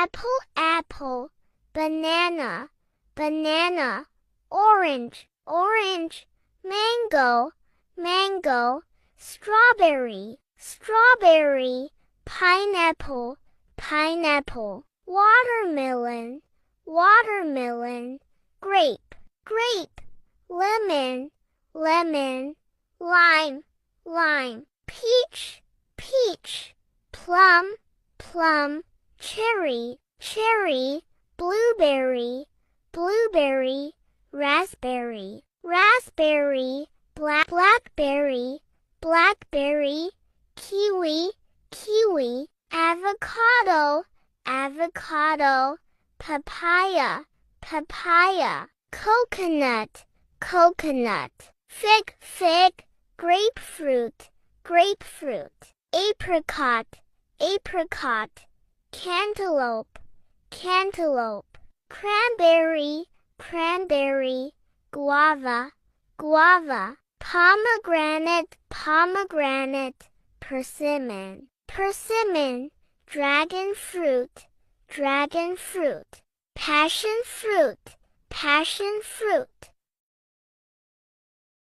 apple, apple, banana, banana, orange, orange, mango, mango, strawberry, strawberry, pineapple, pineapple, watermelon, watermelon, grape, grape, lemon, lemon, lime, lime, peach, peach, plum, plum, cherry, cherry, blueberry, blueberry, raspberry, raspberry, blackberry, blackberry, kiwi, kiwi, avocado, avocado, papaya, papaya, coconut, coconut, fig, fig, grapefruit, grapefruit, apricot, apricot, cantaloupe, cantaloupe, cranberry, cranberry, guava, guava, pomegranate, pomegranate, persimmon, persimmon, dragon fruit, dragon fruit, passion fruit, passion fruit.